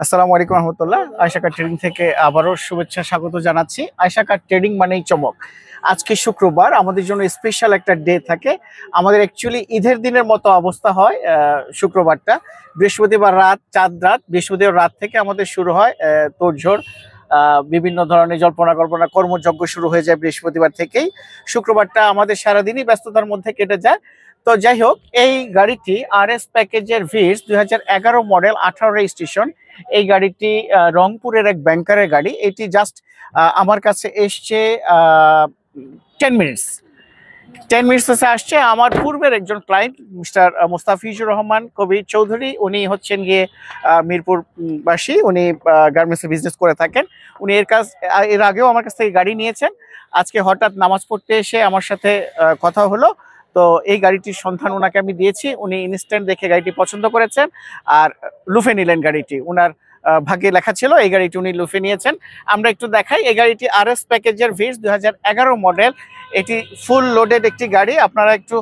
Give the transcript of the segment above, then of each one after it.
আসসালামু আলাইকুম রহমতুল্লাহ। আয়শা কার ট্রেডিং থেকে আবারও শুভেচ্ছা স্বাগত জানাচ্ছি। আয়শা কার ট্রেডিং মানেই চমক। আজকে শুক্রবার, আমাদের জন্য স্পেশাল একটা ডে থাকে। আমাদের অ্যাকচুয়ালি ঈদের দিনের মতো অবস্থা হয় শুক্রবারটা। বৃহস্পতিবার রাত, চাঁদ রাত, বৃহস্পতিবার রাত থেকে আমাদের শুরু হয় তোড়জোড়। বিভিন্ন ধরনের জল্পনা কল্পনা কর্মযজ্ঞ শুরু হয়ে যায় বৃহস্পতিবার থেকেই। শুক্রবারটা আমাদের সারাদিনই ব্যস্ততার মধ্যে কেটে যায়। তো যাই হোক, এই গাড়িটি RS প্যাকেজের ভিটস 2011 মডেল, 18 রেজিস্ট্রেশন। এই গাড়িটি রংপুরের এক ব্যাংকারের গাড়ি। এটি জাস্ট আমার কাছে এসছে 10 মিনিটস। 10 মিনিটস আসছে। আমার পূর্বের একজন ক্লায়েন্ট মিস্টার মোস্তাফিজুর রহমান কবির চৌধুরী, উনি হচ্ছেন গিয়ে মিরপুর বাসী। উনি গার্মেন্টসে বিজনেস করে থাকেন। উনি এর আগেও আমার কাছ থেকে গাড়ি নিয়েছেন। আজকে হঠাৎ নামাজ পড়তে এসে আমার সাথে কথা হলো। তো এই গাড়িটির সন্ধান ওনাকে আমি দিয়েছি। উনি ইনস্ট্যান্ট দেখে গাড়িটি পছন্দ করেছেন আর লুফে নিলেন গাড়িটি। ওনার ভাগ্যে লেখা ছিল এই গাড়িটি উনি লুফে নিয়েছেন। আমরা একটু দেখাই। এই গাড়িটি RS প্যাকেজের ভিটস 2011 মডেল। এটি ফুল লোডেড একটি গাড়ি। আপনারা একটু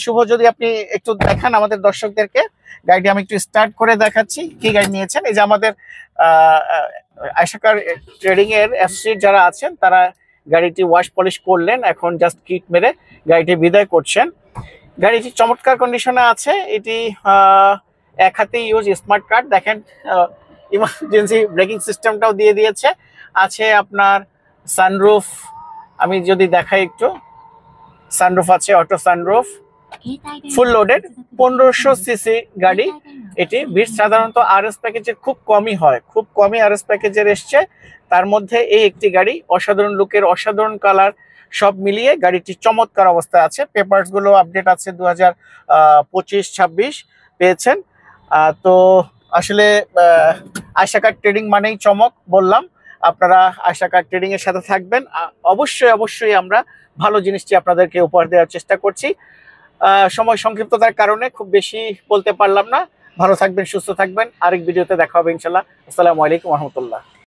শুভ, যদি আপনি একটু দেখান আমাদের দর্শকদেরকে। গাড়িটি আমি একটু স্টার্ট করে দেখাচ্ছি কি গাড়ি নিয়েছেন। এই যে আমাদের আয়শা কার ট্রেডিং এর এফসি যারা আছেন, তারা গাড়িটি ওয়াশ পলিশ করলেন, এখন জাস্ট কিট মেরে গাড়িটি বিদায় করছেন। গাড়িটি চমৎকার কন্ডিশনে আছে। এটি এক হাতে ইউজ স্মার্ট কার্ড। দেখেন, ইমার্জেন্সি ব্রেকিং সিস্টেমটাও দিয়ে দিয়েছে। আছে আপনার সানরুফ। আমি যদি দেখাই একটু, সানরুফ আছে, auto sunroof, full loaded. 1500 CC গাড়ি এটি। ভিটস সাধারণত RS প্যাকেজের খুব কমই হয়, খুব কমই RS প্যাকেজের এসছে। তার মধ্যে এই একটি গাড়ি, অসাধারণ লুকের, অসাধারণ কালার, সব মিলিয়ে গাড়িটি চমৎকার অবস্থায় আছে। পেপারস গুলো আপডেট আছে, 2025-26 পেয়েছেন। তো আসলে আয়শা কার ট্রেডিং মানেই চমক বললাম। আপনারা আয়শা কার ট্রেডিং এর সাথে থাকবেন। অবশ্যই অবশ্যই আমরা ভালো জিনিসটি আপনাদেরকে উপহার দেওয়ার চেষ্টা করছি। সময় সংক্ষিপ্ততার কারণে খুব বেশি বলতে পারলাম না। ভালো থাকবেন, সুস্থ থাকবেন। আরেক ভিডিওতে দেখা হবে ইনশাল্লাহ। আসসালামু আলাইকুম রহমতুল্লাহ।